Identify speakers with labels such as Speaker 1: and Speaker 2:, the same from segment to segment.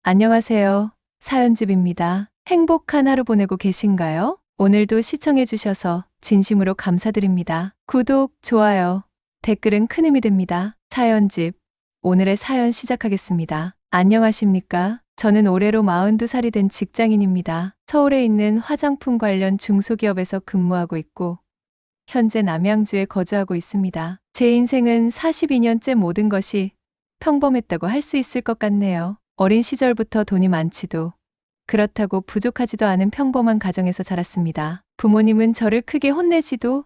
Speaker 1: 안녕하세요. 사연집입니다. 행복한 하루 보내고 계신가요? 오늘도 시청해주셔서 진심으로 감사드립니다. 구독, 좋아요, 댓글은 큰 힘이 됩니다. 사연집, 오늘의 사연 시작하겠습니다. 안녕하십니까? 저는 올해로 42살이 된 직장인입니다. 서울에 있는 화장품 관련 중소기업에서 근무하고 있고, 현재 남양주에 거주하고 있습니다. 제 인생은 42년째 모든 것이 평범했다고 할 수 있을 것 같네요. 어린 시절부터 돈이 많지도 그렇다고 부족하지도 않은 평범한 가정에서 자랐습니다. 부모님은 저를 크게 혼내지도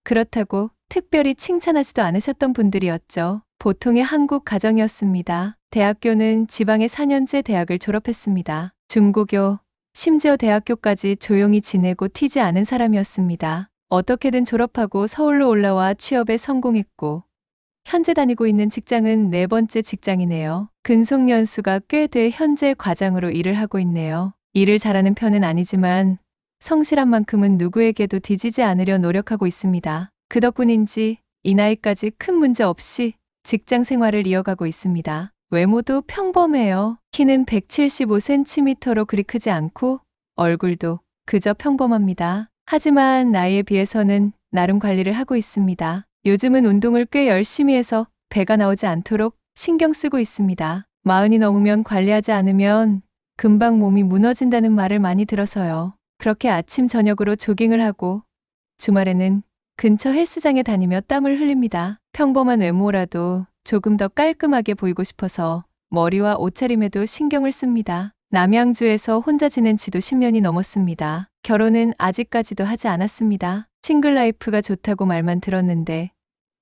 Speaker 1: 그렇다고 특별히 칭찬하지도 않으셨던 분들이었죠. 보통의 한국 가정이었습니다. 대학교는 지방의 4년제 대학을 졸업했습니다. 중고교, 심지어 대학교까지 조용히 지내고 튀지 않은 사람이었습니다. 어떻게든 졸업하고 서울로 올라와 취업에 성공했고, 현재 다니고 있는 직장은 4번째 직장이네요. 근속 연수가 꽤 돼 현재 과장으로 일을 하고 있네요. 일을 잘하는 편은 아니지만 성실한 만큼은 누구에게도 뒤지지 않으려 노력하고 있습니다. 그 덕분인지 이 나이까지 큰 문제 없이 직장 생활을 이어가고 있습니다. 외모도 평범해요. 키는 175cm로 그리 크지 않고 얼굴도 그저 평범합니다. 하지만 나이에 비해서는 나름 관리를 하고 있습니다. 요즘은 운동을 꽤 열심히 해서 배가 나오지 않도록 신경 쓰고 있습니다. 40이 넘으면 관리하지 않으면 금방 몸이 무너진다는 말을 많이 들어서요. 그렇게 아침 저녁으로 조깅을 하고 주말에는 근처 헬스장에 다니며 땀을 흘립니다. 평범한 외모라도 조금 더 깔끔하게 보이고 싶어서 머리와 옷차림에도 신경을 씁니다. 남양주에서 혼자 지낸 지도 10년이 넘었습니다. 결혼은 아직까지도 하지 않았습니다. 싱글 라이프가 좋다고 말만 들었는데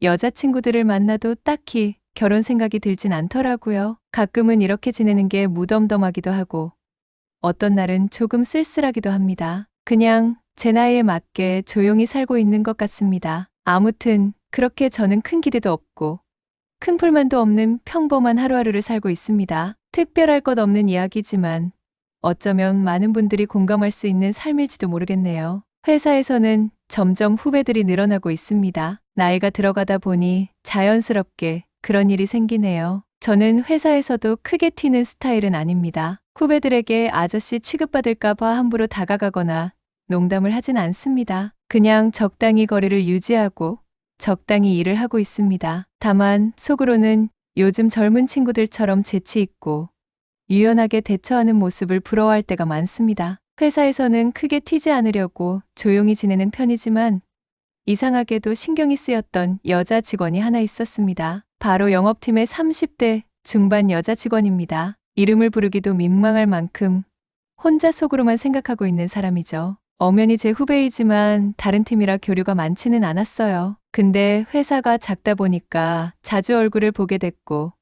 Speaker 1: 여자친구들을 만나도 딱히 결혼 생각이 들진 않더라고요. 가끔은 이렇게 지내는 게 무덤덤하기도 하고 어떤 날은 조금 쓸쓸하기도 합니다. 그냥 제 나이에 맞게 조용히 살고 있는 것 같습니다. 아무튼 그렇게 저는 큰 기대도 없고 큰 불만도 없는 평범한 하루하루를 살고 있습니다. 특별할 것 없는 이야기지만 어쩌면 많은 분들이 공감할 수 있는 삶일지도 모르겠네요. 회사에서는 점점 후배들이 늘어나고 있습니다. 나이가 들어가다 보니 자연스럽게 그런 일이 생기네요. 저는 회사에서도 크게 튀는 스타일은 아닙니다. 후배들에게 아저씨 취급받을까 봐 함부로 다가가거나 농담을 하진 않습니다. 그냥 적당히 거리를 유지하고 적당히 일을 하고 있습니다. 다만 속으로는 요즘 젊은 친구들처럼 재치 있고 유연하게 대처하는 모습을 부러워할 때가 많습니다. 회사에서는 크게 튀지 않으려고 조용히 지내는 편이지만 이상하게도 신경이 쓰였던 여자 직원이 하나 있었습니다. 바로 영업팀의 30대 중반 여자 직원입니다. 이름을 부르기도 민망할 만큼 혼자 속으로만 생각하고 있는 사람이죠. 엄연히 제 후배이지만 다른 팀이라 교류가 많지는 않았어요. 근데 회사가 작다 보니까 자주 얼굴을 보게 됐고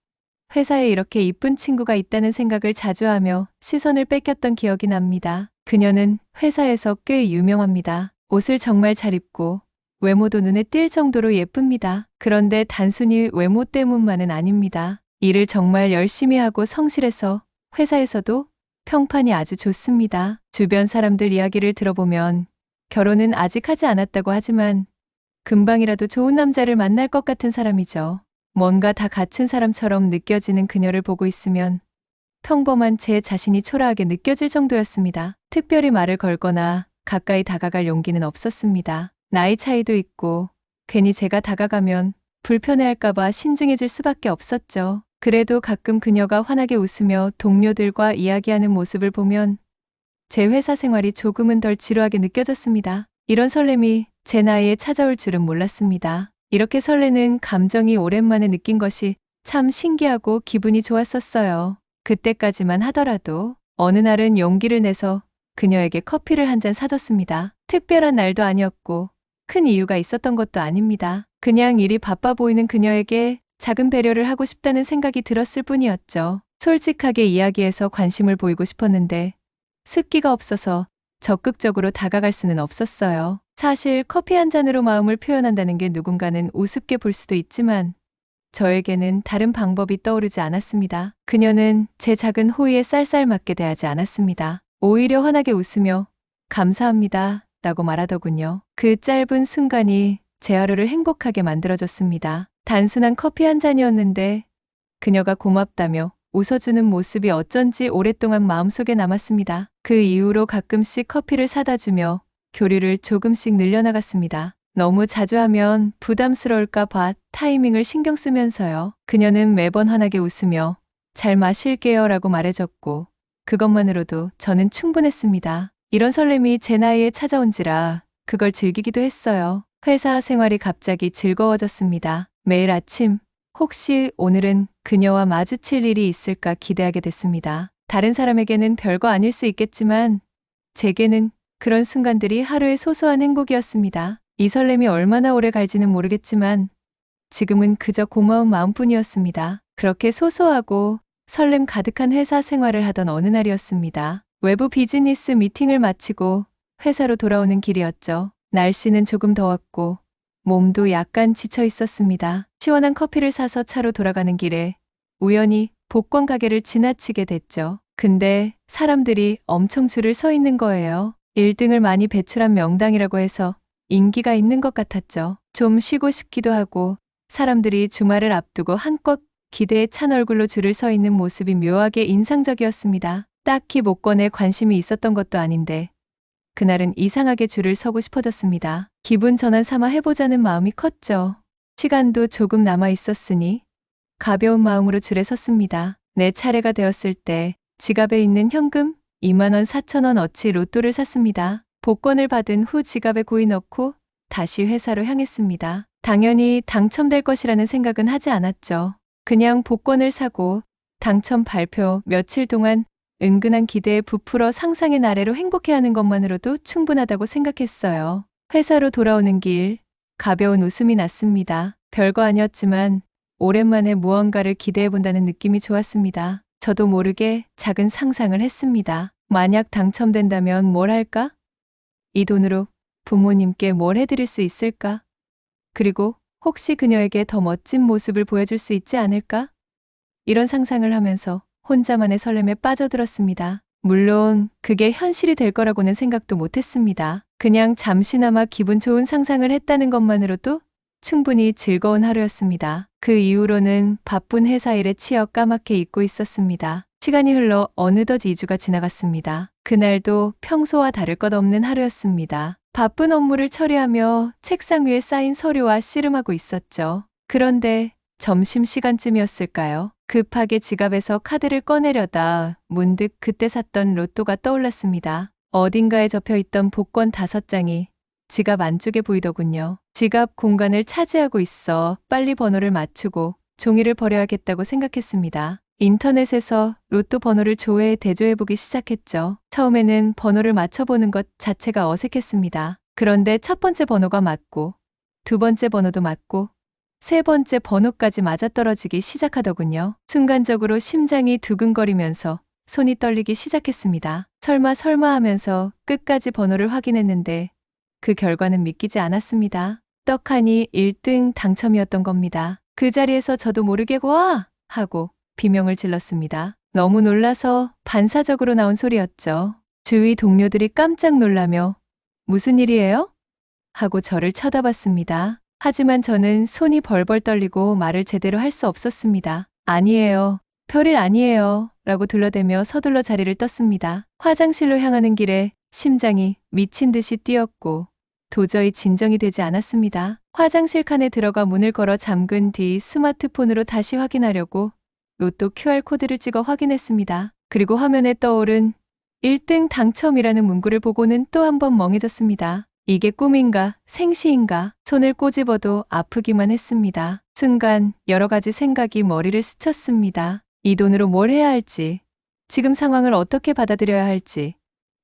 Speaker 1: 회사에 이렇게 이쁜 친구가 있다는 생각을 자주 하며 시선을 뺏겼던 기억이 납니다. 그녀는 회사에서 꽤 유명합니다. 옷을 정말 잘 입고 외모도 눈에 띌 정도로 예쁩니다. 그런데 단순히 외모 때문만은 아닙니다. 일을 정말 열심히 하고 성실해서 회사에서도 평판이 아주 좋습니다. 주변 사람들 이야기를 들어보면 결혼은 아직 하지 않았다고 하지만 금방이라도 좋은 남자를 만날 것 같은 사람이죠. 뭔가 다 갖춘 사람처럼 느껴지는 그녀를 보고 있으면 평범한 제 자신이 초라하게 느껴질 정도였습니다. 특별히 말을 걸거나 가까이 다가갈 용기는 없었습니다. 나이 차이도 있고 괜히 제가 다가가면 불편해할까봐 신중해질 수밖에 없었죠. 그래도 가끔 그녀가 환하게 웃으며 동료들과 이야기하는 모습을 보면 제 회사 생활이 조금은 덜 지루하게 느껴졌습니다. 이런 설렘이 제 나이에 찾아올 줄은 몰랐습니다. 이렇게 설레는 감정이 오랜만에 느낀 것이 참 신기하고 기분이 좋았었어요. 그때까지만 하더라도 어느 날은 용기를 내서 그녀에게 커피를 한 잔 사줬습니다. 특별한 날도 아니었고 큰 이유가 있었던 것도 아닙니다. 그냥 일이 바빠 보이는 그녀에게 작은 배려를 하고 싶다는 생각이 들었을 뿐이었죠. 솔직하게 이야기해서 관심을 보이고 싶었는데 숫기가 없어서 적극적으로 다가갈 수는 없었어요. 사실 커피 한 잔으로 마음을 표현한다는 게 누군가는 우습게 볼 수도 있지만 저에게는 다른 방법이 떠오르지 않았습니다. 그녀는 제 작은 호의에 쌀쌀맞게 대하지 않았습니다. 오히려 환하게 웃으며 감사합니다 라고 말하더군요. 그 짧은 순간이 제 하루를 행복하게 만들어줬습니다. 단순한 커피 한 잔이었는데 그녀가 고맙다며 웃어주는 모습이 어쩐지 오랫동안 마음속에 남았습니다. 그 이후로 가끔씩 커피를 사다 주며 교류를 조금씩 늘려나갔습니다. 너무 자주 하면 부담스러울까 봐 타이밍을 신경 쓰면서요. 그녀는 매번 환하게 웃으며 잘 마실게요 라고 말해줬고 그것만으로도 저는 충분했습니다. 이런 설렘이 제 나이에 찾아온지라 그걸 즐기기도 했어요. 회사 생활이 갑자기 즐거워졌습니다. 매일 아침 혹시 오늘은 그녀와 마주칠 일이 있을까 기대하게 됐습니다. 다른 사람에게는 별거 아닐 수 있겠지만 제게는 그런 순간들이 하루의 소소한 행복이었습니다. 이 설렘이 얼마나 오래 갈지는 모르겠지만 지금은 그저 고마운 마음뿐이었습니다. 그렇게 소소하고 설렘 가득한 회사 생활을 하던 어느 날이었습니다. 외부 비즈니스 미팅을 마치고 회사로 돌아오는 길이었죠. 날씨는 조금 더웠고 몸도 약간 지쳐 있었습니다. 시원한 커피를 사서 차로 돌아가는 길에 우연히 복권 가게를 지나치게 됐죠. 근데 사람들이 엄청 줄을 서 있는 거예요. 1등을 많이 배출한 명당이라고 해서 인기가 있는 것 같았죠. 좀 쉬고 싶기도 하고 사람들이 주말을 앞두고 한껏 기대에 찬 얼굴로 줄을 서 있는 모습이 묘하게 인상적이었습니다. 딱히 복권에 관심이 있었던 것도 아닌데 그날은 이상하게 줄을 서고 싶어졌습니다. 기분 전환 삼아 해보자는 마음이 컸죠. 시간도 조금 남아 있었으니 가벼운 마음으로 줄에 섰습니다. 내 차례가 되었을 때 지갑에 있는 현금 2만 4천 어치 로또를 샀습니다. 복권을 받은 후 지갑에 고이 넣고 다시 회사로 향했습니다. 당연히 당첨될 것이라는 생각은 하지 않았죠. 그냥 복권을 사고 당첨 발표 며칠 동안 은근한 기대에 부풀어 상상의 나래로 행복해하는 것만으로도 충분하다고 생각했어요. 회사로 돌아오는 길 가벼운 웃음이 났습니다. 별거 아니었지만 오랜만에 무언가를 기대해본다는 느낌이 좋았습니다. 저도 모르게 작은 상상을 했습니다. 만약 당첨된다면 뭘 할까? 이 돈으로 부모님께 뭘 해드릴 수 있을까? 그리고 혹시 그녀에게 더 멋진 모습을 보여줄 수 있지 않을까? 이런 상상을 하면서 혼자만의 설렘에 빠져들었습니다. 물론 그게 현실이 될 거라고는 생각도 못했습니다. 그냥 잠시나마 기분 좋은 상상을 했다는 것만으로도 충분히 즐거운 하루였습니다. 그 이후로는 바쁜 회사 일에 치여 까맣게 잊고 있었습니다. 시간이 흘러 어느덧 2주가 지나갔습니다. 그날도 평소와 다를 것 없는 하루였습니다. 바쁜 업무를 처리하며 책상 위에 쌓인 서류와 씨름하고 있었죠. 그런데 점심시간쯤이었을까요? 급하게 지갑에서 카드를 꺼내려다 문득 그때 샀던 로또가 떠올랐습니다. 어딘가에 접혀있던 복권 5장이 지갑 안쪽에 보이더군요. 지갑 공간을 차지하고 있어 빨리 번호를 맞추고 종이를 버려야겠다고 생각했습니다. 인터넷에서 로또 번호를 조회해 대조해보기 시작했죠. 처음에는 번호를 맞춰보는 것 자체가 어색했습니다. 그런데 첫 번째 번호가 맞고 두 번째 번호도 맞고 세 번째 번호까지 맞아떨어지기 시작하더군요. 순간적으로 심장이 두근거리면서 손이 떨리기 시작했습니다. 설마 하면서 끝까지 번호를 확인했는데 그 결과는 믿기지 않았습니다. 떡하니 1등 당첨이었던 겁니다. 그 자리에서 저도 모르게 와! 하고 비명을 질렀습니다. 너무 놀라서 반사적으로 나온 소리였죠. 주위 동료들이 깜짝 놀라며 무슨 일이에요? 하고 저를 쳐다봤습니다. 하지만 저는 손이 벌벌 떨리고 말을 제대로 할 수 없었습니다. 아니에요. 별일 아니에요. 라고 둘러대며 서둘러 자리를 떴습니다. 화장실로 향하는 길에 심장이 미친 듯이 뛰었고 도저히 진정이 되지 않았습니다. 화장실 칸에 들어가 문을 걸어 잠근 뒤 스마트폰으로 다시 확인하려고 로또 QR코드를 찍어 확인했습니다. 그리고 화면에 떠오른 1등 당첨이라는 문구를 보고는 또 한 번 멍해졌습니다. 이게 꿈인가 생시인가 손을 꼬집어도 아프기만 했습니다. 순간 여러 가지 생각이 머리를 스쳤습니다. 이 돈으로 뭘 해야 할지, 지금 상황을 어떻게 받아들여야 할지,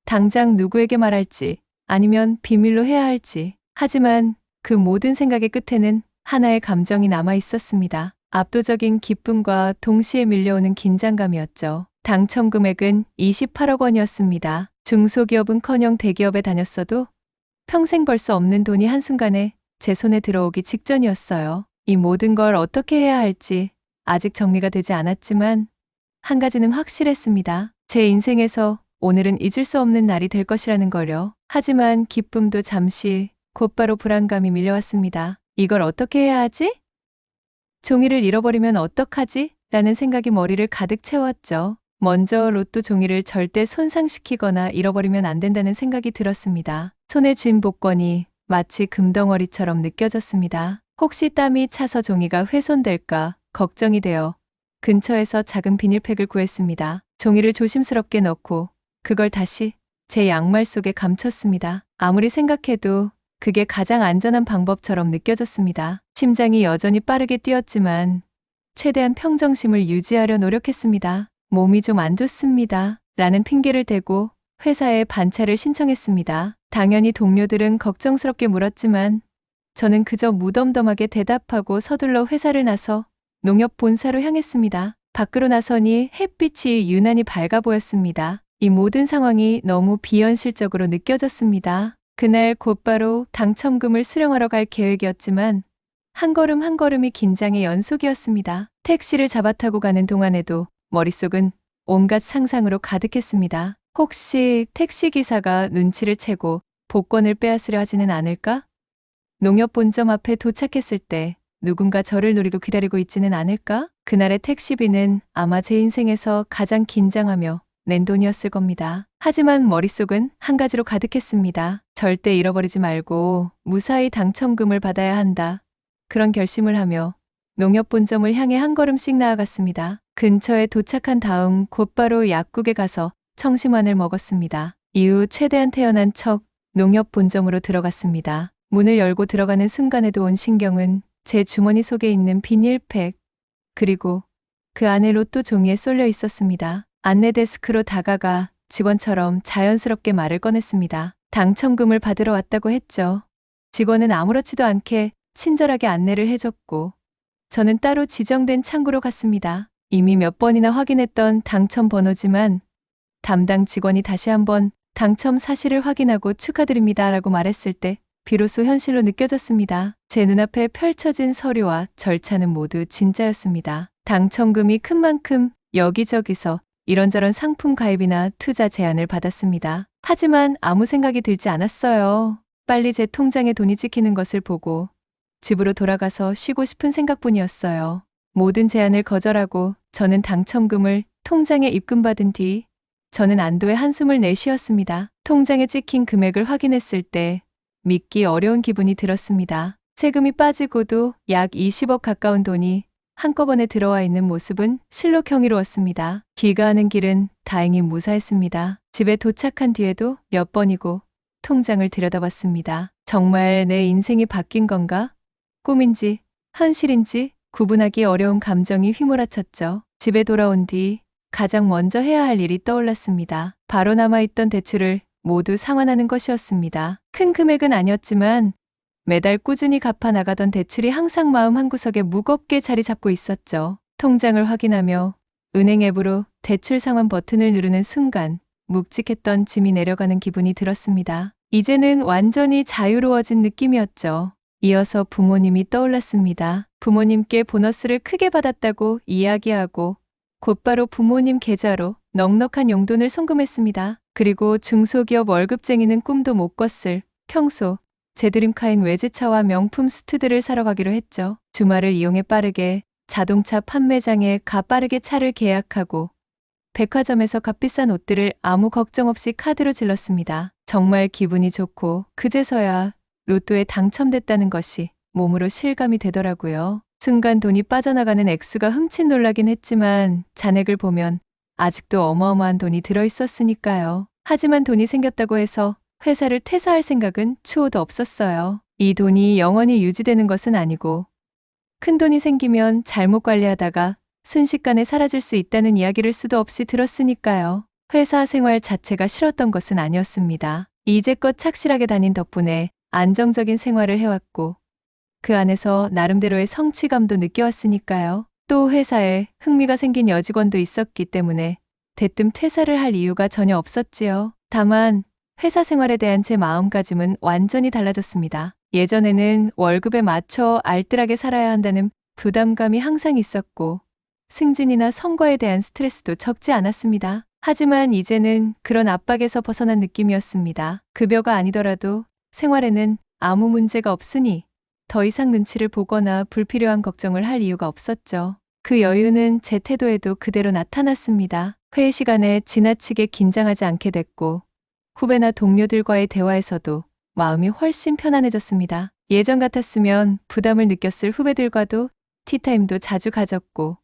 Speaker 1: 당장 누구에게 말할지, 아니면 비밀로 해야 할지. 하지만 그 모든 생각의 끝에는 하나의 감정이 남아 있었습니다. 압도적인 기쁨과 동시에 밀려오는 긴장감이었죠. 당첨 금액은 28억 원이었습니다. 중소기업은커녕 대기업에 다녔어도 평생 벌 수 없는 돈이 한순간에 제 손에 들어오기 직전이었어요. 이 모든 걸 어떻게 해야 할지 아직 정리가 되지 않았지만 한 가지는 확실했습니다. 제 인생에서 오늘은 잊을 수 없는 날이 될 것이라는 걸요. 하지만 기쁨도 잠시 곧바로 불안감이 밀려왔습니다. 이걸 어떻게 해야 하지? 종이를 잃어버리면 어떡하지? 라는 생각이 머리를 가득 채웠죠. 먼저 로또 종이를 절대 손상시키거나 잃어버리면 안 된다는 생각이 들었습니다. 손에 쥔 복권이 마치 금덩어리처럼 느껴졌습니다. 혹시 땀이 차서 종이가 훼손될까 걱정이 되어 근처에서 작은 비닐팩을 구했습니다. 종이를 조심스럽게 넣고 그걸 다시 제 양말 속에 감췄습니다. 아무리 생각해도 그게 가장 안전한 방법처럼 느껴졌습니다. 심장이 여전히 빠르게 뛰었지만 최대한 평정심을 유지하려 노력했습니다. 몸이 좀 안 좋습니다. 라는 핑계를 대고 회사에 반차를 신청했습니다. 당연히 동료들은 걱정스럽게 물었지만 저는 그저 무덤덤하게 대답하고 서둘러 회사를 나서 농협 본사로 향했습니다. 밖으로 나서니 햇빛이 유난히 밝아 보였습니다. 이 모든 상황이 너무 비현실적으로 느껴졌습니다. 그날 곧바로 당첨금을 수령하러 갈 계획이었지만 한 걸음 한 걸음이 긴장의 연속이었습니다. 택시를 잡아 타고 가는 동안에도 머릿속은 온갖 상상으로 가득했습니다. 혹시 택시기사가 눈치를 채고 복권을 빼앗으려 하지는 않을까? 농협 본점 앞에 도착했을 때 누군가 저를 노리고 기다리고 있지는 않을까? 그날의 택시비는 아마 제 인생에서 가장 긴장하며 낸 돈이었을 겁니다. 하지만 머릿속은 한 가지로 가득했습니다. 절대 잃어버리지 말고 무사히 당첨금을 받아야 한다. 그런 결심을 하며 농협 본점을 향해 한 걸음씩 나아갔습니다. 근처에 도착한 다음 곧바로 약국에 가서 청심환을 먹었습니다. 이후 최대한 태연한 척 농협 본점으로 들어갔습니다. 문을 열고 들어가는 순간에도 온 신경은 제 주머니 속에 있는 비닐팩 그리고 그 안에 로또 종이에 쏠려 있었습니다. 안내 데스크로 다가가 직원처럼 자연스럽게 말을 꺼냈습니다. 당첨금을 받으러 왔다고 했죠. 직원은 아무렇지도 않게 친절하게 안내를 해줬고 저는 따로 지정된 창구로 갔습니다. 이미 몇 번이나 확인했던 당첨 번호지만 담당 직원이 다시 한번 당첨 사실을 확인하고 축하드립니다 라고 말했을 때 비로소 현실로 느껴졌습니다. 제 눈앞에 펼쳐진 서류와 절차는 모두 진짜였습니다. 당첨금이 큰 만큼 여기저기서 이런저런 상품 가입이나 투자 제안을 받았습니다. 하지만 아무 생각이 들지 않았어요. 빨리 제 통장에 돈이 찍히는 것을 보고 집으로 돌아가서 쉬고 싶은 생각뿐이었어요. 모든 제안을 거절하고 저는 당첨금을 통장에 입금받은 뒤 저는 안도의 한숨을 내쉬었습니다. 통장에 찍힌 금액을 확인했을 때 믿기 어려운 기분이 들었습니다. 세금이 빠지고도 약 20억 가까운 돈이 한꺼번에 들어와 있는 모습은 실로 경이로웠습니다. 귀가하는 길은 다행히 무사했습니다. 집에 도착한 뒤에도 몇 번이고 통장을 들여다봤습니다. 정말 내 인생이 바뀐 건가? 꿈인지 현실인지 구분하기 어려운 감정이 휘몰아쳤죠. 집에 돌아온 뒤 가장 먼저 해야 할 일이 떠올랐습니다. 바로 남아있던 대출을 모두 상환하는 것이었습니다. 큰 금액은 아니었지만 매달 꾸준히 갚아 나가던 대출이 항상 마음 한구석에 무겁게 자리 잡고 있었죠. 통장을 확인하며 은행 앱으로 대출 상환 버튼을 누르는 순간 묵직했던 짐이 내려가는 기분이 들었습니다. 이제는 완전히 자유로워진 느낌이었죠. 이어서 부모님이 떠올랐습니다. 부모님께 보너스를 크게 받았다고 이야기하고 곧바로 부모님 계좌로 넉넉한 용돈을 송금했습니다. 그리고 중소기업 월급쟁이는 꿈도 못 꿨을 평소 제 드림카인 외제차와 명품 수트들을 사러 가기로 했죠. 주말을 이용해 빠르게 자동차 판매장에 가빠르게 차를 계약하고 백화점에서 값비싼 옷들을 아무 걱정 없이 카드로 질렀습니다. 정말 기분이 좋고 그제서야 로또에 당첨됐다는 것이 몸으로 실감이 되더라고요. 순간 돈이 빠져나가는 액수가 흠칫 놀라긴 했지만 잔액을 보면 아직도 어마어마한 돈이 들어있었으니까요. 하지만 돈이 생겼다고 해서 회사를 퇴사할 생각은 추호도 없었어요. 이 돈이 영원히 유지되는 것은 아니고 큰 돈이 생기면 잘못 관리하다가 순식간에 사라질 수 있다는 이야기를 수도 없이 들었으니까요. 회사 생활 자체가 싫었던 것은 아니었습니다. 이제껏 착실하게 다닌 덕분에 안정적인 생활을 해왔고 그 안에서 나름대로의 성취감도 느껴왔으니까요. 또 회사에 흥미가 생긴 여직원도 있었기 때문에 대뜸 퇴사를 할 이유가 전혀 없었지요. 다만 회사 생활에 대한 제 마음가짐은 완전히 달라졌습니다. 예전에는 월급에 맞춰 알뜰하게 살아야 한다는 부담감이 항상 있었고 승진이나 선거에 대한 스트레스도 적지 않았습니다. 하지만 이제는 그런 압박에서 벗어난 느낌이었습니다. 급여가 아니더라도 생활에는 아무 문제가 없으니 더 이상 눈치를 보거나 불필요한 걱정을 할 이유가 없었죠. 그 여유는 제 태도에도 그대로 나타났습니다. 회의 시간에 지나치게 긴장하지 않게 됐고 후배나 동료들과의 대화에서도 마음이 훨씬 편안해졌습니다. 예전 같았으면 부담을 느꼈을 후배들과도 티타임도 자주 가졌고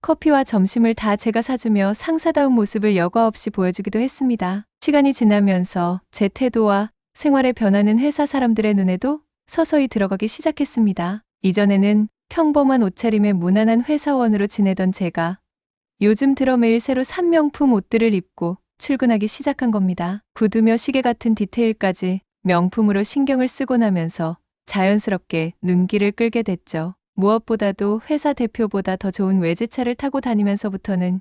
Speaker 1: 커피와 점심을 다 제가 사주며 상사다운 모습을 여과 없이 보여주기도 했습니다. 시간이 지나면서 제 태도와 생활의 변화는 회사 사람들의 눈에도 서서히 들어가기 시작했습니다. 이전에는 평범한 옷차림의 무난한 회사원으로 지내던 제가 요즘 들어 매일 새로 산 명품 옷들을 입고 출근하기 시작한 겁니다. 구두며 시계 같은 디테일까지 명품으로 신경을 쓰고 나면서 자연스럽게 눈길을 끌게 됐죠. 무엇보다도 회사 대표보다 더 좋은 외제차를 타고 다니면서부터는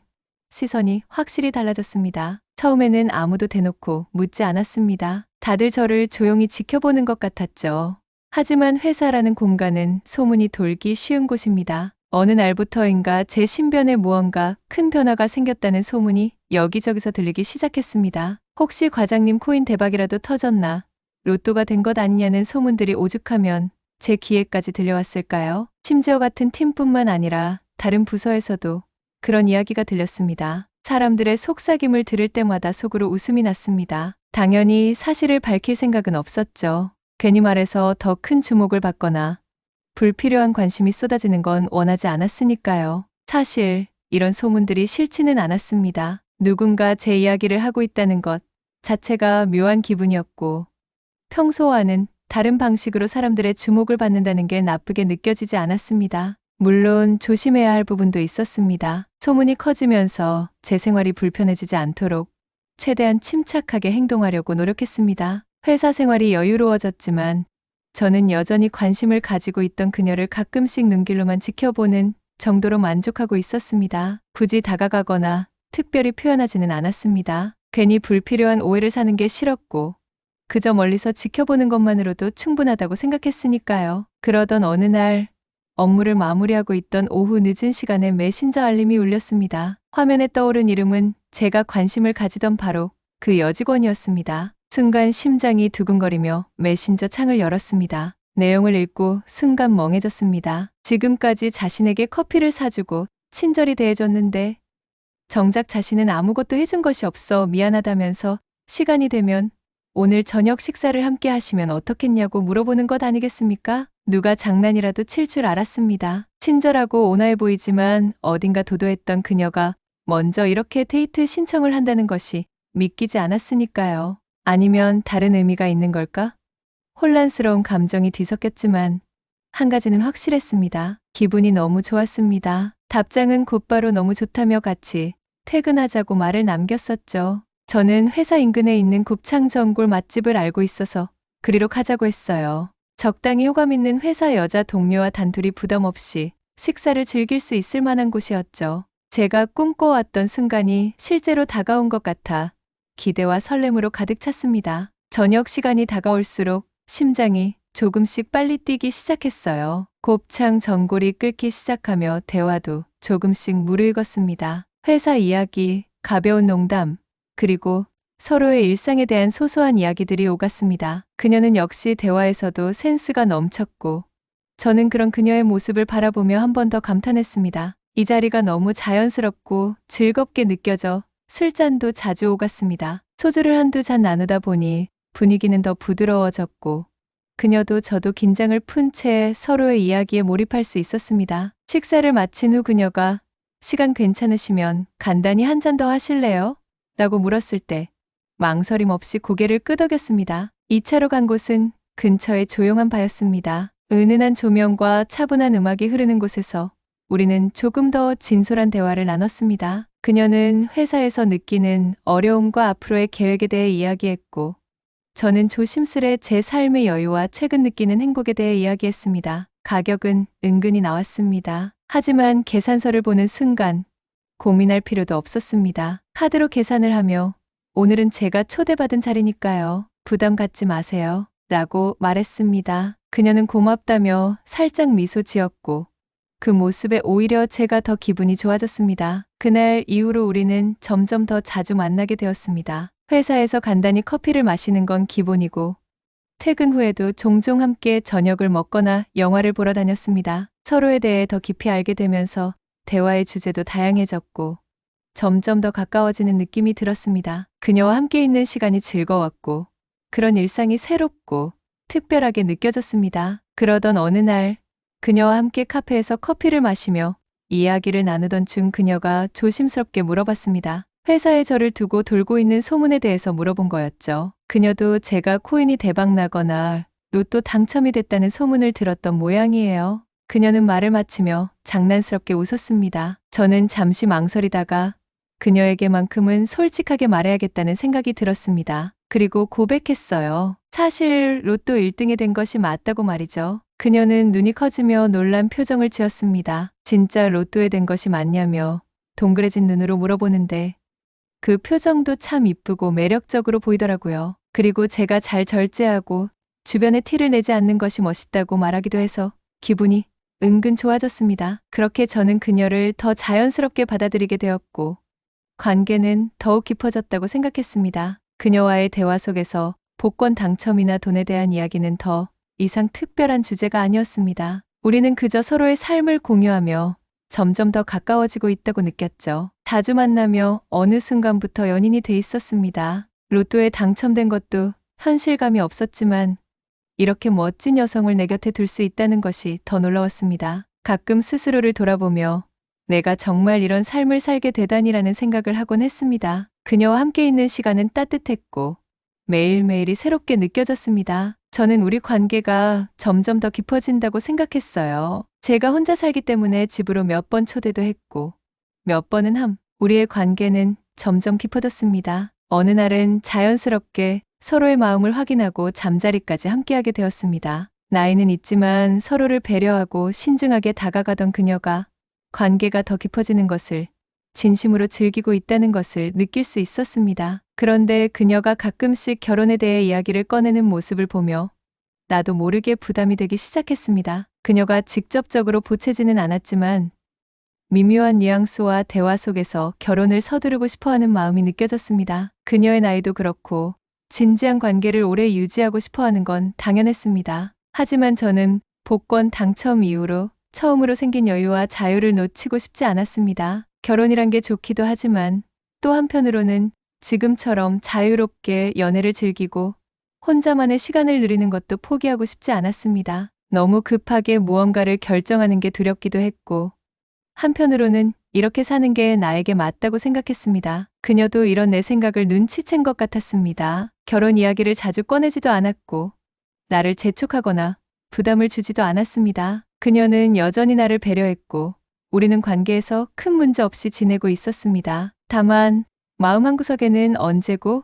Speaker 1: 시선이 확실히 달라졌습니다. 처음에는 아무도 대놓고 묻지 않았습니다. 다들 저를 조용히 지켜보는 것 같았죠. 하지만 회사라는 공간은 소문이 돌기 쉬운 곳입니다. 어느 날부터인가 제 신변에 무언가 큰 변화가 생겼다는 소문이 여기저기서 들리기 시작했습니다. 혹시 과장님 코인 대박이라도 터졌나? 로또가 된 것 아니냐는 소문들이 오죽하면 제 귀에까지 들려왔을까요? 심지어 같은 팀뿐만 아니라 다른 부서에서도 그런 이야기가 들렸습니다. 사람들의 속삭임을 들을 때마다 속으로 웃음이 났습니다. 당연히 사실을 밝힐 생각은 없었죠. 괜히 말해서 더 큰 주목을 받거나 불필요한 관심이 쏟아지는 건 원하지 않았으니까요. 사실 이런 소문들이 싫지는 않았습니다. 누군가 제 이야기를 하고 있다는 것 자체가 묘한 기분이었고 평소와는 다른 방식으로 사람들의 주목을 받는다는 게 나쁘게 느껴지지 않았습니다. 물론 조심해야 할 부분도 있었습니다. 소문이 커지면서 제 생활이 불편해지지 않도록 최대한 침착하게 행동하려고 노력했습니다. 회사 생활이 여유로워졌지만 저는 여전히 관심을 가지고 있던 그녀를 가끔씩 눈길로만 지켜보는 정도로 만족하고 있었습니다. 굳이 다가가거나 특별히 표현하지는 않았습니다. 괜히 불필요한 오해를 사는 게 싫었고 그저 멀리서 지켜보는 것만으로도 충분하다고 생각했으니까요. 그러던 어느 날 업무를 마무리하고 있던 오후 늦은 시간에 메신저 알림이 울렸습니다. 화면에 떠오른 이름은 제가 관심을 가지던 바로 그 여직원이었습니다. 순간 심장이 두근거리며 메신저 창을 열었습니다. 내용을 읽고 순간 멍해졌습니다. 지금까지 자신에게 커피를 사주고 친절히 대해줬는데 정작 자신은 아무것도 해준 것이 없어 미안하다면서 시간이 되면 오늘 저녁 식사를 함께 하시면 어떻겠냐고 물어보는 것 아니겠습니까? 누가 장난이라도 칠 줄 알았습니다. 친절하고 온화해 보이지만 어딘가 도도했던 그녀가 먼저 이렇게 데이트 신청을 한다는 것이 믿기지 않았으니까요. 아니면 다른 의미가 있는 걸까? 혼란스러운 감정이 뒤섞였지만 한 가지는 확실했습니다. 기분이 너무 좋았습니다. 답장은 곧바로 너무 좋다며 같이 퇴근하자고 말을 남겼었죠. 저는 회사 인근에 있는 곱창 전골 맛집을 알고 있어서 그리로 가자고 했어요. 적당히 호감 있는 회사 여자 동료와 단둘이 부담 없이 식사를 즐길 수 있을 만한 곳이었죠. 제가 꿈꿔왔던 순간이 실제로 다가온 것 같아 기대와 설렘으로 가득 찼습니다. 저녁 시간이 다가올수록 심장이 조금씩 빨리 뛰기 시작했어요. 곱창 전골이 끓기 시작하며 대화도 조금씩 무르익었습니다. 회사 이야기, 가벼운 농담, 그리고 서로의 일상에 대한 소소한 이야기들이 오갔습니다. 그녀는 역시 대화에서도 센스가 넘쳤고 저는 그런 그녀의 모습을 바라보며 한 번 더 감탄했습니다. 이 자리가 너무 자연스럽고 즐겁게 느껴져 술잔도 자주 오갔습니다. 소주를 한두 잔 나누다 보니 분위기는 더 부드러워졌고 그녀도 저도 긴장을 푼 채 서로의 이야기에 몰입할 수 있었습니다. 식사를 마친 후 그녀가 시간 괜찮으시면 간단히 한 잔 더 하실래요? 라고 물었을 때 망설임 없이 고개를 끄덕였습니다. 2차로 간 곳은 근처의 조용한 바였습니다. 은은한 조명과 차분한 음악이 흐르는 곳에서 우리는 조금 더 진솔한 대화를 나눴습니다. 그녀는 회사에서 느끼는 어려움과 앞으로의 계획에 대해 이야기했고 저는 조심스레 제 삶의 여유와 최근 느끼는 행복에 대해 이야기했습니다. 가격은 은근히 나왔습니다. 하지만 계산서를 보는 순간 고민할 필요도 없었습니다. 카드로 계산을 하며 오늘은 제가 초대받은 자리니까요. 부담 갖지 마세요. 라고 말했습니다. 그녀는 고맙다며 살짝 미소 지었고 그 모습에 오히려 제가 더 기분이 좋아졌습니다. 그날 이후로 우리는 점점 더 자주 만나게 되었습니다. 회사에서 간단히 커피를 마시는 건 기본이고 퇴근 후에도 종종 함께 저녁을 먹거나 영화를 보러 다녔습니다. 서로에 대해 더 깊이 알게 되면서 대화의 주제도 다양해졌고 점점 더 가까워지는 느낌이 들었습니다. 그녀와 함께 있는 시간이 즐거웠고 그런 일상이 새롭고 특별하게 느껴졌습니다. 그러던 어느 날 그녀와 함께 카페에서 커피를 마시며 이야기를 나누던 중 그녀가 조심스럽게 물어봤습니다. 회사에 저를 두고 돌고 있는 소문에 대해서 물어본 거였죠. 그녀도 제가 코인이 대박나거나 로또 당첨이 됐다는 소문을 들었던 모양이에요. 그녀는 말을 마치며 장난스럽게 웃었습니다. 저는 잠시 망설이다가 그녀에게만큼은 솔직하게 말해야겠다는 생각이 들었습니다. 그리고 고백했어요. 사실 로또 1등이 된 것이 맞다고 말이죠. 그녀는 눈이 커지며 놀란 표정을 지었습니다. 진짜 로또에 된 것이 맞냐며 동그래진 눈으로 물어보는데 그 표정도 참 이쁘고 매력적으로 보이더라고요. 그리고 제가 잘 절제하고 주변에 티를 내지 않는 것이 멋있다고 말하기도 해서 기분이 은근 좋아졌습니다. 그렇게 저는 그녀를 더 자연스럽게 받아들이게 되었고 관계는 더욱 깊어졌다고 생각했습니다. 그녀와의 대화 속에서 복권 당첨이나 돈에 대한 이야기는 더 이상 특별한 주제가 아니었습니다. 우리는 그저 서로의 삶을 공유하며 점점 더 가까워지고 있다고 느꼈죠. 자주 만나며 어느 순간부터 연인이 돼 있었습니다. 로또에 당첨된 것도 현실감이 없었지만 이렇게 멋진 여성을 내 곁에 둘 수 있다는 것이 더 놀라웠습니다. 가끔 스스로를 돌아보며 내가 정말 이런 삶을 살게 되다니라는 생각을 하곤 했습니다. 그녀와 함께 있는 시간은 따뜻했고 매일매일이 새롭게 느껴졌습니다. 저는 우리 관계가 점점 더 깊어진다고 생각했어요. 제가 혼자 살기 때문에 집으로 몇 번 초대도 했고 몇 번은 우리의 관계는 점점 깊어졌습니다. 어느 날은 자연스럽게 서로의 마음을 확인하고 잠자리까지 함께하게 되었습니다. 나이는 있지만 서로를 배려하고 신중하게 다가가던 그녀가 관계가 더 깊어지는 것을 진심으로 즐기고 있다는 것을 느낄 수 있었습니다. 그런데 그녀가 가끔씩 결혼에 대해 이야기를 꺼내는 모습을 보며 나도 모르게 부담이 되기 시작했습니다. 그녀가 직접적으로 보채지는 않았지만 미묘한 뉘앙스와 대화 속에서 결혼을 서두르고 싶어하는 마음이 느껴졌습니다. 그녀의 나이도 그렇고 진지한 관계를 오래 유지하고 싶어하는 건 당연했습니다. 하지만 저는 복권 당첨 이후로 처음으로 생긴 여유와 자유를 놓치고 싶지 않았습니다. 결혼이란 게 좋기도 하지만 또 한편으로는 지금처럼 자유롭게 연애를 즐기고 혼자만의 시간을 누리는 것도 포기하고 싶지 않았습니다. 너무 급하게 무언가를 결정하는 게 두렵기도 했고 한편으로는 이렇게 사는 게 나에게 맞다고 생각했습니다. 그녀도 이런 내 생각을 눈치챈 것 같았습니다. 결혼 이야기를 자주 꺼내지도 않았고 나를 재촉하거나 부담을 주지도 않았습니다. 그녀는 여전히 나를 배려했고 우리는 관계에서 큰 문제 없이 지내고 있었습니다. 다만 마음 한구석에는 언제고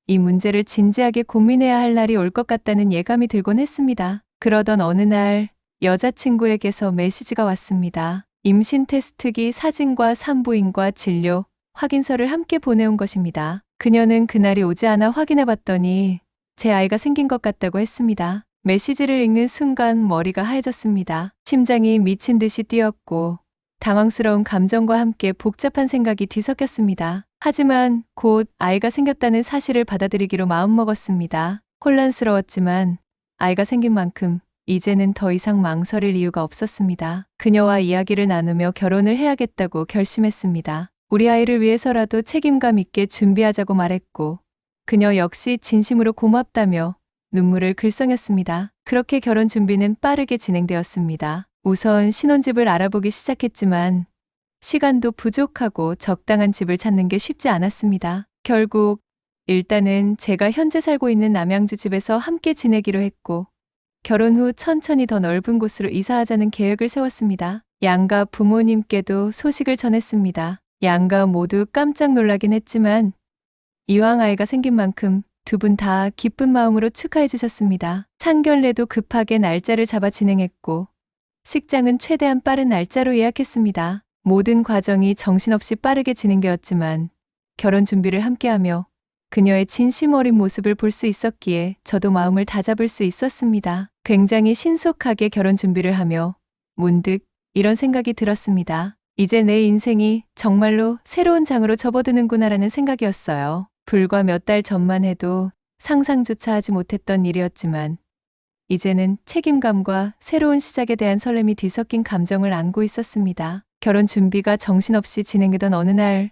Speaker 1: 이 문제를 진지하게 고민해야 할 날이 올 것 같다는 예감이 들곤 했습니다. 그러던 어느 날 여자친구에게서 메시지가 왔습니다. 임신 테스트기 사진과 산부인과 진료, 확인서를 함께 보내온 것입니다. 그녀는 그날이 오지 않아 확인해 봤더니 제 아이가 생긴 것 같다고 했습니다. 메시지를 읽는 순간 머리가 하얘졌습니다. 심장이 미친 듯이 뛰었고 당황스러운 감정과 함께 복잡한 생각이 뒤섞였습니다. 하지만 곧 아이가 생겼다는 사실을 받아들이기로 마음먹었습니다. 혼란스러웠지만 아이가 생긴 만큼 이제는 더 이상 망설일 이유가 없었습니다. 그녀와 이야기를 나누며 결혼을 해야겠다고 결심했습니다. 우리 아이를 위해서라도 책임감 있게 준비하자고 말했고 그녀 역시 진심으로 고맙다며 눈물을 글썽였습니다. 그렇게 결혼 준비는 빠르게 진행되었습니다. 우선 신혼집을 알아보기 시작했지만 시간도 부족하고 적당한 집을 찾는 게 쉽지 않았습니다. 결국 일단은 제가 현재 살고 있는 남양주 집에서 함께 지내기로 했고 결혼 후 천천히 더 넓은 곳으로 이사하자는 계획을 세웠습니다. 양가 부모님께도 소식을 전했습니다. 양가 모두 깜짝 놀라긴 했지만 이왕 아이가 생긴 만큼 두 분 다 기쁜 마음으로 축하해 주셨습니다. 상견례도 급하게 날짜를 잡아 진행했고 식장은 최대한 빠른 날짜로 예약했습니다. 모든 과정이 정신없이 빠르게 진행되었지만 결혼 준비를 함께하며 그녀의 진심 어린 모습을 볼 수 있었기에 저도 마음을 다잡을 수 있었습니다. 굉장히 신속하게 결혼 준비를 하며 문득 이런 생각이 들었습니다. 이제 내 인생이 정말로 새로운 장으로 접어드는구나라는 생각이었어요. 불과 몇 달 전만 해도 상상조차 하지 못했던 일이었지만 이제는 책임감과 새로운 시작에 대한 설렘이 뒤섞인 감정을 안고 있었습니다. 결혼 준비가 정신없이 진행되던 어느 날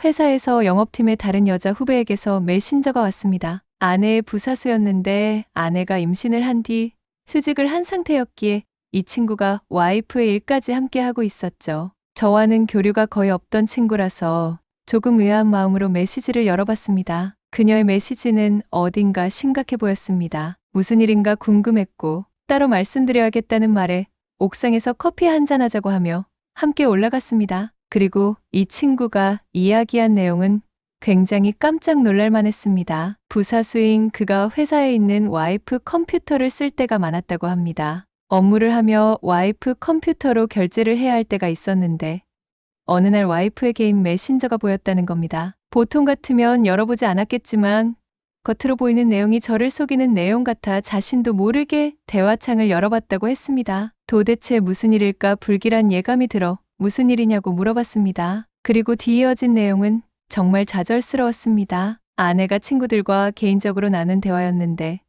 Speaker 1: 회사에서 영업팀의 다른 여자 후배에게서 메신저가 왔습니다. 아내의 부사수였는데 아내가 임신을 한 뒤 수직을 한 상태였기에 이 친구가 와이프의 일까지 함께 하고 있었죠. 저와는 교류가 거의 없던 친구라서 조금 의아한 마음으로 메시지를 열어봤습니다. 그녀의 메시지는 어딘가 심각해 보였습니다. 무슨 일인가 궁금했고 따로 말씀드려야겠다는 말에 옥상에서 커피 한잔 하자고 하며 함께 올라갔습니다. 그리고 이 친구가 이야기한 내용은 굉장히 깜짝 놀랄만 했습니다. 부사수인 그가 회사에 있는 와이프 컴퓨터를 쓸 때가 많았다고 합니다. 업무를 하며 와이프 컴퓨터로 결제를 해야 할 때가 있었는데 어느 날 와이프의 개인 메신저가 보였다는 겁니다. 보통 같으면 열어보지 않았겠지만 겉으로 보이는 내용이 저를 속이는 내용 같아 자신도 모르게 대화창을 열어봤다고 했습니다. 도대체 무슨 일일까 불길한 예감이 들어 무슨 일이냐고 물어봤습니다. 그리고 뒤이어진 내용은 정말 좌절스러웠습니다. 아내가 친구들과 개인적으로 나눈 대화였는데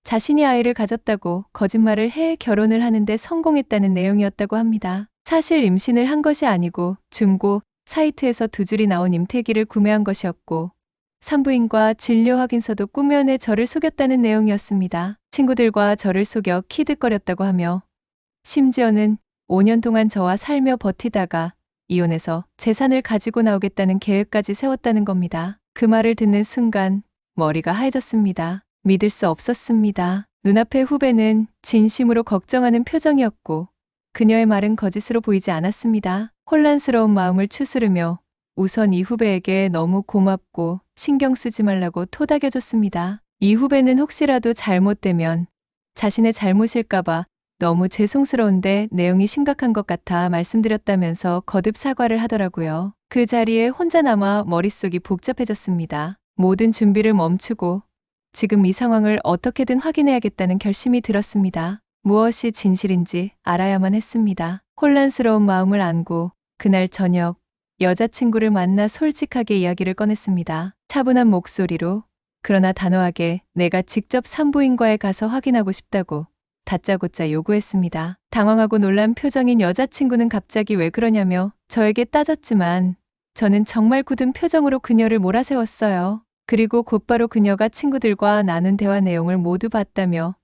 Speaker 1: 자신이 아이를 가졌다고 거짓말을 해 결혼을 하는데 성공했다는 내용이었다고 합니다. 사실 임신을 한 것이 아니고 중고 사이트에서 두 줄이 나온 임태기를 구매한 것이었고 산부인과 진료 확인서도 꾸며내 저를 속였다는 내용이었습니다. 친구들과 저를 속여 키득거렸다고 하며 심지어는 5년 동안 저와 살며 버티다가 이혼해서 재산을 가지고 나오겠다는 계획까지 세웠다는 겁니다. 그 말을 듣는 순간 머리가 하얘졌습니다. 믿을 수 없었습니다. 눈앞의 후배는 진심으로 걱정하는 표정이었고 그녀의 말은 거짓으로 보이지 않았습니다. 혼란스러운 마음을 추스르며 우선 이 후배에게 너무 고맙고 신경 쓰지 말라고 토닥여줬습니다. 이 후배는 혹시라도 잘못되면 자신의 잘못일까봐 너무 죄송스러운데 내용이 심각한 것 같아 말씀드렸다면서 거듭 사과를 하더라고요. 그 자리에 혼자 남아 머릿속이 복잡해졌습니다. 모든 준비를 멈추고 지금 이 상황을 어떻게든 확인해야겠다는 결심이 들었습니다. 무엇이 진실인지 알아야만 했습니다. 혼란스러운 마음을 안고 그날 저녁 여자친구를 만나 솔직하게 이야기를 꺼냈습니다. 차분한 목소리로 그러나 단호하게 내가 직접 산부인과에 가서 확인하고 싶다고 다짜고짜 요구했습니다. 당황하고 놀란 표정인 여자친구는 갑자기 왜 그러냐며 저에게 따졌지만 저는 정말 굳은 표정으로 그녀를 몰아세웠어요. 그리고 곧바로 그녀가 친구들과 나눈 대화 내용을 모두 봤다며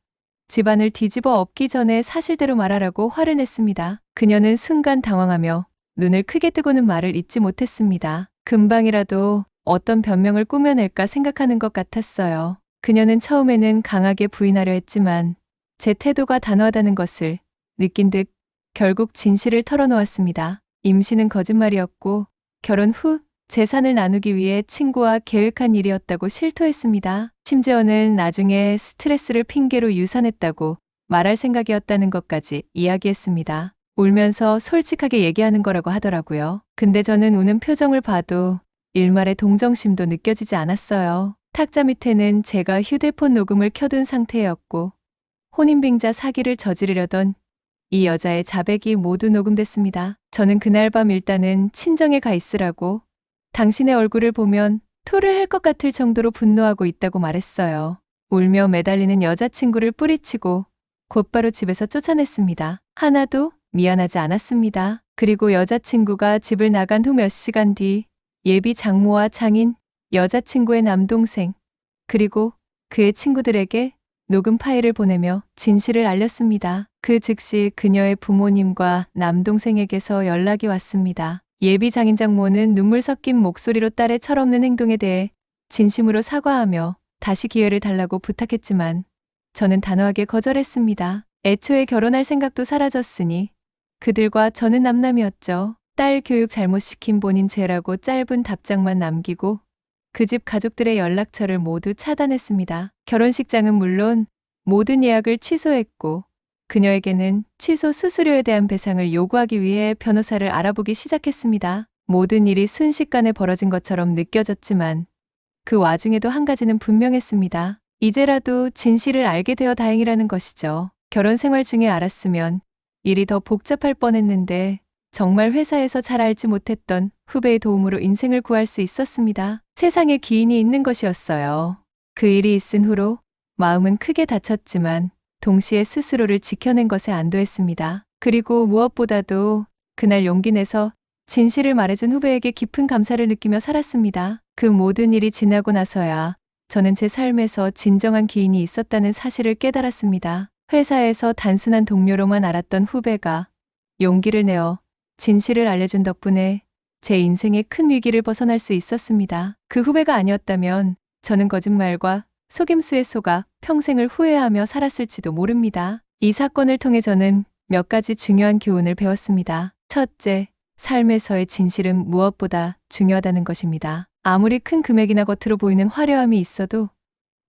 Speaker 1: 집안을 뒤집어 엎기 전에 사실대로 말하라고 화를 냈습니다. 그녀는 순간 당황하며 눈을 크게 뜨고는 말을 잇지 못했습니다. 금방이라도 어떤 변명을 꾸며낼까 생각하는 것 같았어요. 그녀는 처음에는 강하게 부인하려 했지만 제 태도가 단호하다는 것을 느낀 듯 결국 진실을 털어놓았습니다. 임신은 거짓말이었고 결혼 후 재산을 나누기 위해 친구와 계획한 일이었다고 실토했습니다. 심지어는 나중에 스트레스를 핑계로 유산했다고 말할 생각이었다는 것까지 이야기했습니다. 울면서 솔직하게 얘기하는 거라고 하더라고요. 근데 저는 우는 표정을 봐도 일말의 동정심도 느껴지지 않았어요. 탁자 밑에는 제가 휴대폰 녹음을 켜둔 상태였고 혼인빙자 사기를 저지르려던 이 여자의 자백이 모두 녹음됐습니다. 저는 그날 밤 일단은 친정에 가 있으라고 당신의 얼굴을 보면 토를 할 것 같을 정도로 분노하고 있다고 말했어요. 울며 매달리는 여자친구를 뿌리치고 곧바로 집에서 쫓아냈습니다. 하나도 미안하지 않았습니다. 그리고 여자친구가 집을 나간 후 몇 시간 뒤 예비 장모와 장인, 여자친구의 남동생, 그리고 그의 친구들에게 녹음 파일을 보내며 진실을 알렸습니다. 그 즉시 그녀의 부모님과 남동생에게서 연락이 왔습니다. 예비 장인 장모는 눈물 섞인 목소리로 딸의 철없는 행동에 대해 진심으로 사과하며 다시 기회를 달라고 부탁했지만 저는 단호하게 거절했습니다. 애초에 결혼할 생각도 사라졌으니 그들과 저는 남남이었죠. 딸 교육 잘못시킨 본인 죄라고 짧은 답장만 남기고 그 집 가족들의 연락처를 모두 차단했습니다. 결혼식장은 물론 모든 예약을 취소했고 그녀에게는 취소 수수료에 대한 배상을 요구하기 위해 변호사를 알아보기 시작했습니다. 모든 일이 순식간에 벌어진 것처럼 느껴졌지만 그 와중에도 한 가지는 분명했습니다. 이제라도 진실을 알게 되어 다행이라는 것이죠. 결혼 생활 중에 알았으면 일이 더 복잡할 뻔했는데 정말 회사에서 잘 알지 못했던 후배의 도움으로 인생을 구할 수 있었습니다. 세상에 기인이 있는 것이었어요. 그 일이 있은 후로 마음은 크게 다쳤지만 동시에 스스로를 지켜낸 것에 안도했습니다. 그리고 무엇보다도 그날 용기 내서 진실을 말해준 후배에게 깊은 감사를 느끼며 살았습니다. 그 모든 일이 지나고 나서야 저는 제 삶에서 진정한 기인이 있었다는 사실을 깨달았습니다. 회사에서 단순한 동료로만 알았던 후배가 용기를 내어 진실을 알려준 덕분에 제 인생의 큰 위기를 벗어날 수 있었습니다. 그 후배가 아니었다면 저는 거짓말과 속임수에 속아 평생을 후회하며 살았을지도 모릅니다. 이 사건을 통해 저는 몇 가지 중요한 교훈을 배웠습니다. 첫째, 삶에서의 진실은 무엇보다 중요하다는 것입니다. 아무리 큰 금액이나 겉으로 보이는 화려함이 있어도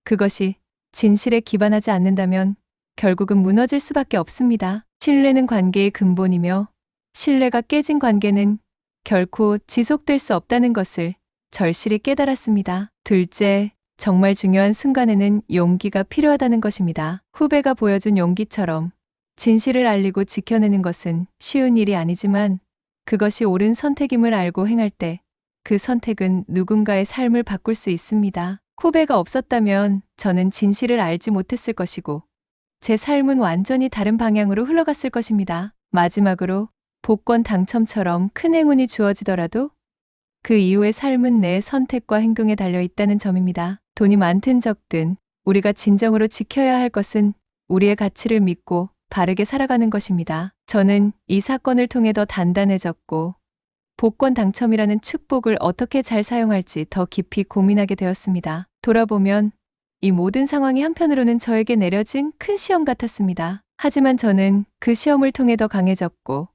Speaker 1: 그것이 진실에 기반하지 않는다면 결국은 무너질 수밖에 없습니다. 신뢰는 관계의 근본이며 신뢰가 깨진 관계는 결코 지속될 수 없다는 것을 절실히 깨달았습니다. 둘째, 정말 중요한 순간에는 용기가 필요하다는 것입니다. 후배가 보여준 용기처럼 진실을 알리고 지켜내는 것은 쉬운 일이 아니지만 그것이 옳은 선택임을 알고 행할 때 그 선택은 누군가의 삶을 바꿀 수 있습니다. 후배가 없었다면 저는 진실을 알지 못했을 것이고 제 삶은 완전히 다른 방향으로 흘러갔을 것입니다. 마지막으로 복권 당첨처럼 큰 행운이 주어지더라도 그 이후의 삶은 내 선택과 행동에 달려 있다는 점입니다. 돈이 많든 적든 우리가 진정으로 지켜야 할 것은 우리의 가치를 믿고 바르게 살아가는 것입니다. 저는 이 사건을 통해 더 단단해졌고 복권 당첨이라는 축복을 어떻게 잘 사용할지 더 깊이 고민하게 되었습니다. 돌아보면 이 모든 상황이 한편으로는 저에게 내려진 큰 시험 같았습니다. 하지만 저는 그 시험을 통해 더 강해졌고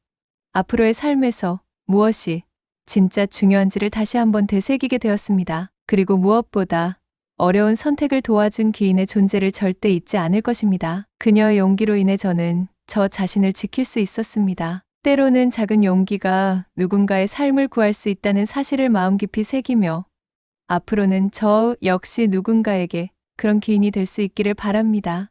Speaker 1: 앞으로의 삶에서 무엇이 진짜 중요한지를 다시 한번 되새기게 되었습니다. 그리고 무엇보다 어려운 선택을 도와준 기인의 존재를 절대 잊지 않을 것입니다. 그녀의 용기로 인해 저는 저 자신을 지킬 수 있었습니다. 때로는 작은 용기가 누군가의 삶을 구할 수 있다는 사실을 마음 깊이 새기며 앞으로는 저 역시 누군가에게 그런 기인이 될 수 있기를 바랍니다.